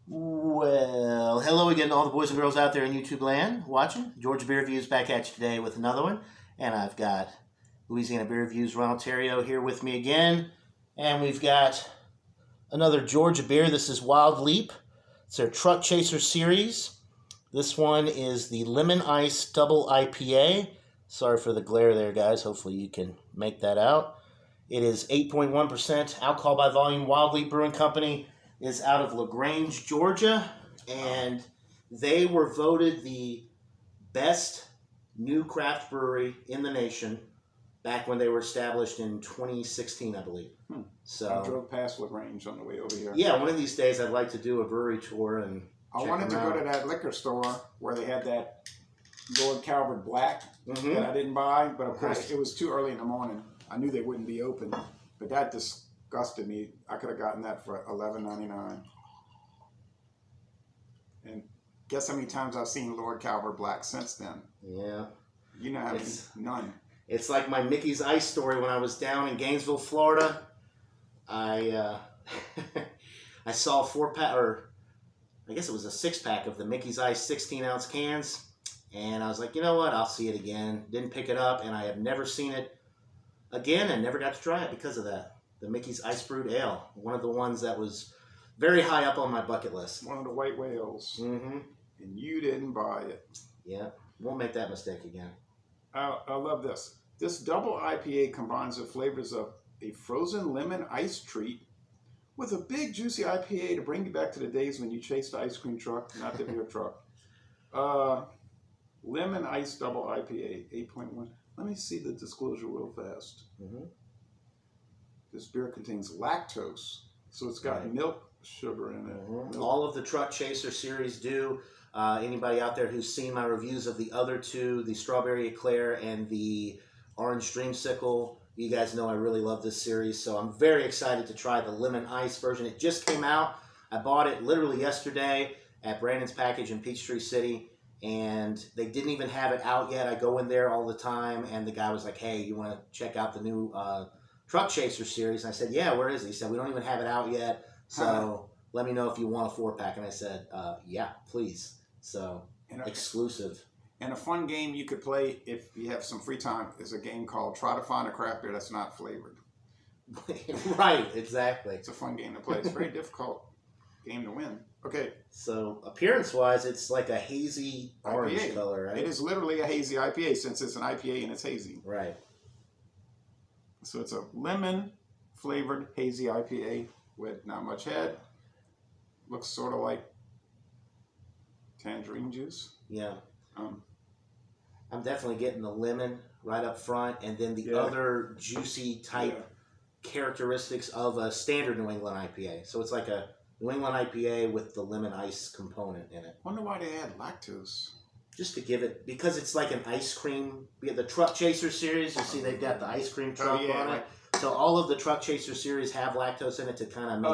Well, hello again to all the boys and girls out there in YouTube land watching. Georgia Beer Reviews back at you today with another one. And I've got Louisiana Beer Reviews Ronald Terrio here with me again. And we've got another Georgia beer. This is Wild Leap. It's their Truck Chaser series. This one is the Lemon Ice Double IPA. Sorry for the glare there, guys. Hopefully you can make that out. It is 8.1% alcohol by volume. Wild Leap Brewing Company is out of LaGrange, Georgia, and they were voted the best new craft brewery in the nation back when they were established in 2016, I believe. So I drove past LaGrange on the way over here. Yeah, one of these days I'd like to do a brewery tour and I wanted to go to that liquor store where they had that Lord Calvert Black that I didn't buy, but of course it was too early in the morning. I knew they wouldn't be open, but that disgusted me. I could have gotten that for $11.99. And guess how many times I've seen Lord Calvert Black since then? Yeah. You know how many? None. It's like my Mickey's Ice story when I was down in Gainesville, Florida. I saw a 4-pack, or I guess it was a 6-pack of the Mickey's Ice 16-ounce cans, and I was like, you know what, I'll see it again. Didn't pick it up, and I have never seen it again and never got to try it because of that. The Mickey's Ice Brewed Ale, one of the ones that was very high up on my bucket list. One of the white whales. And you didn't buy it. Yeah, won't make that mistake again. I love this. This double IPA combines the flavors of a frozen lemon ice treat with a big juicy IPA to bring you back to the days when you chased the ice cream truck, not the beer truck. Lemon ice double IPA, 8.1. Let me see the disclosure real fast. This beer contains lactose, so it's got milk sugar in it. All of the Truck Chaser series do. Anybody out there who's seen my reviews of the other two, the Strawberry Eclair and the Orange Dreamsicle, you guys know I really love this series, so I'm very excited to try the Lemon Ice version. It just came out. I bought it literally yesterday at Brandon's Package in Peachtree City, and they didn't even have it out yet. I go in there all the time, and the guy was like, hey, you want to check out the new Truck Chaser series? And I said, yeah, where is it? He said, we don't even have it out yet, so let me know if you want a 4-pack. And I said, yeah, please. So, exclusive. And a fun game you could play if you have some free time is a game called Try to Find a Craft Beer That's Not Flavored. Right, exactly. It's a fun game to play. It's a very difficult game to win. Okay. So, appearance-wise, it's like a hazy orange IPA. color, right? It is literally a hazy IPA since it's an IPA and it's hazy. Right. So it's a lemon-flavored hazy IPA with not much head. Looks sort of like tangerine juice. Yeah. I'm definitely getting the lemon right up front, and then the other juicy type characteristics of a standard New England IPA. So it's like a New England IPA with the lemon ice component in it. Wonder why they add lactose. Just to give it, because it's like an ice cream. The Truck Chaser series, you see they've got the ice cream truck on it. So all of the Truck Chaser series have lactose in it to kind of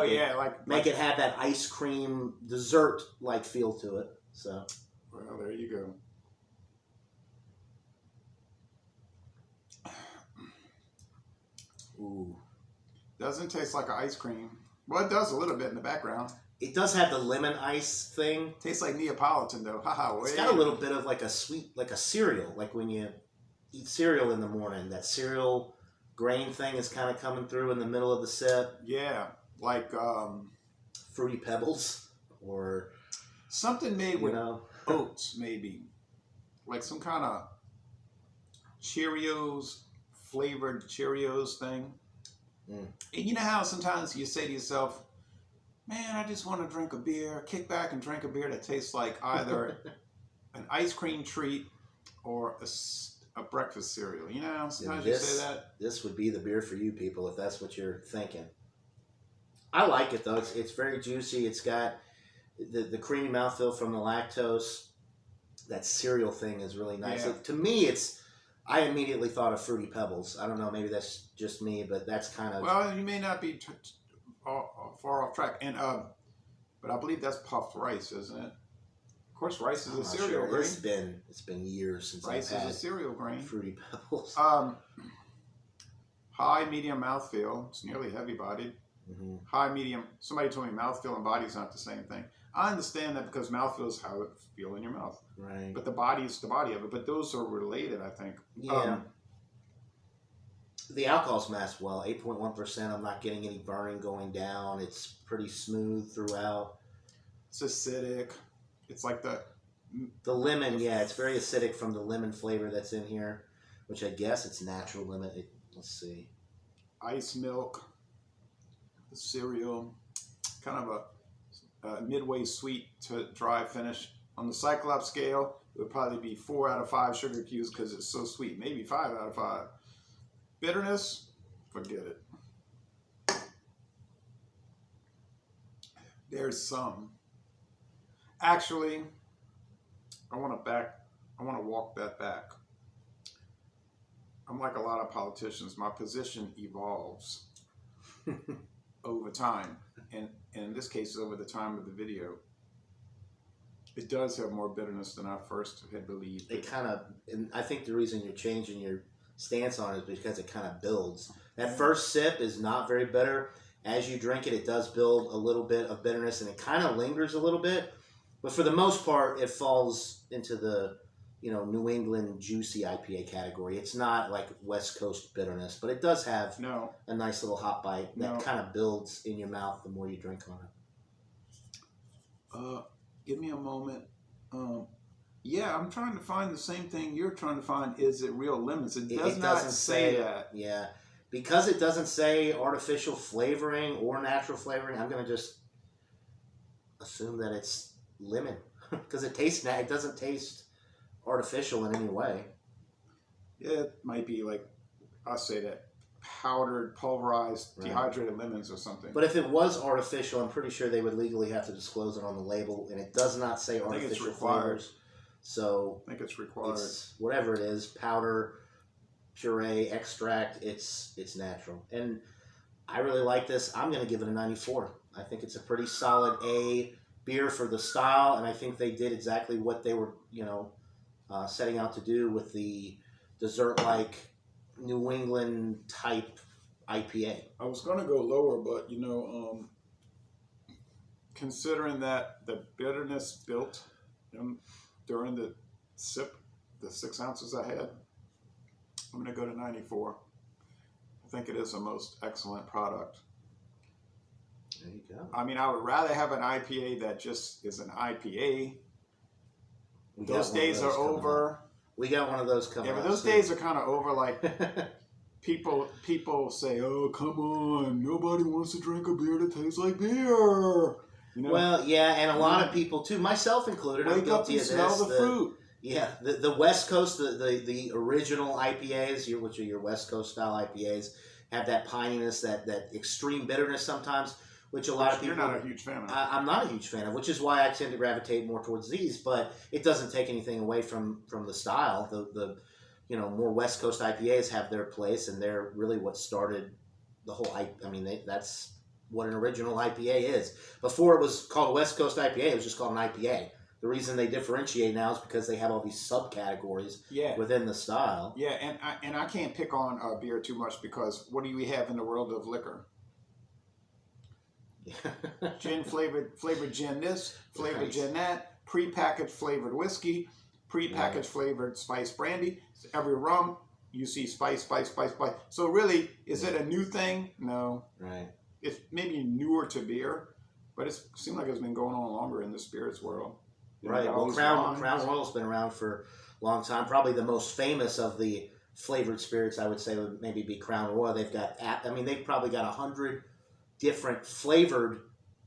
make it have that ice cream dessert-like feel to it. So. Well, there you go. Ooh. Doesn't taste like an ice cream. Well, it does a little bit in the background. It does have the lemon ice thing. Tastes like Neapolitan, though. It's got a little bit of like a sweet, like a cereal. Like when you eat cereal in the morning, that cereal grain thing is kind of coming through in the middle of the sip. Yeah, like Fruity Pebbles or something made with oats, maybe. Like some kind of Cheerios, flavored Cheerios thing. And you know how sometimes you say to yourself, man, I just want to drink a beer, kick back and drink a beer that tastes like either an ice cream treat or a breakfast cereal. You know, sometimes you say that. This would be the beer for you people if that's what you're thinking. I like it, though. It's very juicy. It's got the creamy mouthfeel from the lactose. That cereal thing is really nice. Yeah. To me, I immediately thought of Fruity Pebbles. I don't know, maybe that's just me, but that's kind of... Well, you may not be far off track. And but I believe that's puffed rice, isn't it? Of course, rice is a cereal grain. It's been years since rice I've had is a cereal grain. Fruity Pebbles. High, medium mouthfeel. It's nearly heavy-bodied. Mm-hmm. High, medium. Somebody told me mouthfeel and body's not the same thing. I understand that because mouthfeel is how it feels in your mouth. Right. But the body is the body of it. But those are related, I think. Yeah. The alcohol's masked well. 8.1%. I'm not getting any burning going down. It's pretty smooth throughout. It's acidic. It's like the lemon. Yeah, it's very acidic from the lemon flavor that's in here, which I guess it's natural lemon. Let's see. Ice milk. The cereal. Kind of a midway sweet to dry finish. On the Cyclops scale, it would probably be 4 out of 5 sugar cubes because it's so sweet. Maybe 5 out of 5. Bitterness, forget it. There's some. Actually, I want to walk that back. I'm like a lot of politicians. My position evolves over time. And in this case, over the time of the video. It does have more bitterness than I first had believed. It kind of, and I think the reason you're changing your stance on it is because it kind of builds. That first sip is not very bitter. As you drink it, it does build a little bit of bitterness, and it kind of lingers a little bit. But for the most part, it falls into the, New England juicy IPA category. It's not like West Coast bitterness, but it does have a nice little hop bite that kind of builds in your mouth the more you drink on it. Give me a moment. Yeah, I'm trying to find the same thing you're trying to find. Is it real lemons? It doesn't say that. Yeah. Because it doesn't say artificial flavoring or natural flavoring, I'm going to just assume that it's lemon. Because it doesn't taste artificial in any way. Yeah, it might be like, I'll say that, powdered, pulverized, dehydrated lemons or something. But if it was artificial, I'm pretty sure they would legally have to disclose it on the label, and it does not say artificial flavors. So I think it's required. It's whatever it is, powder, puree, extract, it's natural. And I really like this. I'm going to give it a 94. I think it's a pretty solid A beer for the style, and I think they did exactly what they were, setting out to do with the dessert-like New England type IPA. I was going to go lower, but considering that the bitterness built during the sip, the 6 ounces I had, I'm going to go to 94. I think it is the most excellent product. There you go. I mean, I would rather have an IPA that just is an IPA. Those days are over. We got one of those coming. Yeah, but those days are kind of over. Like people say, "Oh, come on, nobody wants to drink a beer that tastes like beer." Well, yeah, and a lot of people too, myself included. Wake up and smell the fruit. Yeah, the West Coast, the original IPAs, which are your West Coast style IPAs, have that pininess, that extreme bitterness sometimes, which a lot of people... You're not a huge fan of. I'm not a huge fan of, which is why I tend to gravitate more towards these, but it doesn't take anything away from the style. The more West Coast IPAs have their place, and they're really what started the whole... that's what an original IPA is. Before it was called a West Coast IPA, it was just called an IPA. The reason they differentiate now is because they have all these subcategories within the style. Yeah, and I can't pick on beer too much because what do we have in the world of liquor? Gin flavored gin this, flavored gin that, prepackaged flavored whiskey, prepackaged flavored spice brandy. Every rum, you see spice. So really, is it a new thing? No. Right. It's maybe newer to beer, but it seems like it's been going on longer in the spirits world. Right. Well, Crown Royal's been around for a long time. Probably the most famous of the flavored spirits, I would say, would maybe be Crown Royal. They've probably got 100 different flavored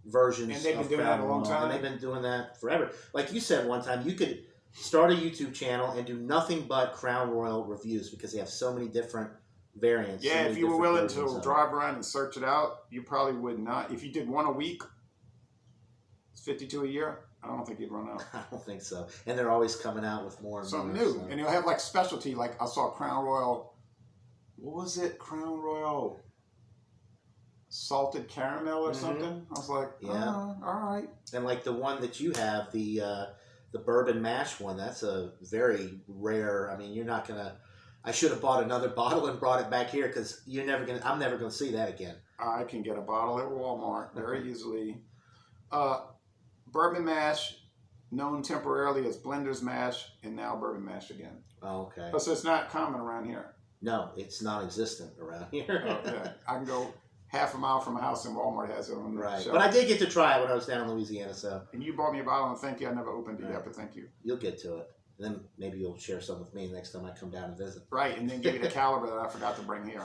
versions. And they've been of doing Crown that a long Royal, time. and they've been doing that forever. Like you said one time, you could start a YouTube channel and do nothing but Crown Royal reviews because they have so many different variants. Yeah, if you were willing to drive around and search it out, you probably would not. If you did one a week, it's 52 a year. I don't think you'd run out. I don't think so. And they're always coming out with more and something more. new. So. And you'll have like specialty. Like I saw Crown Royal. What was it? Crown Royal salted caramel or something. I was like, all right. And like the one that you have, the bourbon mash one, that's a very rare. I mean, you're not gonna I should have bought another bottle and brought it back here because I'm never gonna see that again. I can get a bottle at Walmart very easily. Bourbon mash, known temporarily as Blender's mash, and now bourbon mash again. Oh, okay. Oh, so it's not common around here. No, it's non-existent around here. Okay. I can go half a mile from my house and Walmart has it on the Right. shelf. But I did get to try it when I was down in Louisiana, so. And you bought me a bottle, and thank you. I never opened it yet, but thank you. You'll get to it. And then maybe you'll share some with me next time I come down and visit. Right, and then give you the caliber that I forgot to bring here.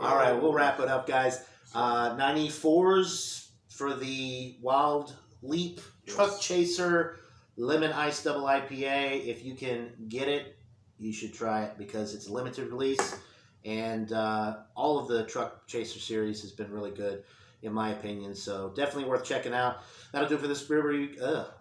All right, we'll wrap it up, guys. 94s for the Wild Leap Truck Chaser Lemon Ice Double IPA. If you can get it, you should try it because it's a limited release. And all of the Truck Chaser series has been really good, in my opinion. So definitely worth checking out. That'll do it for this beer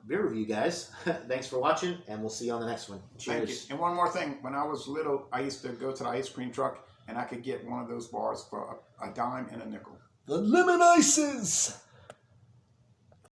review, guys. Thanks for watching, and we'll see you on the next one. Cheers. Thank you. And one more thing. When I was little, I used to go to the ice cream truck, and I could get one of those bars for a dime and a nickel. The Lemon Ices!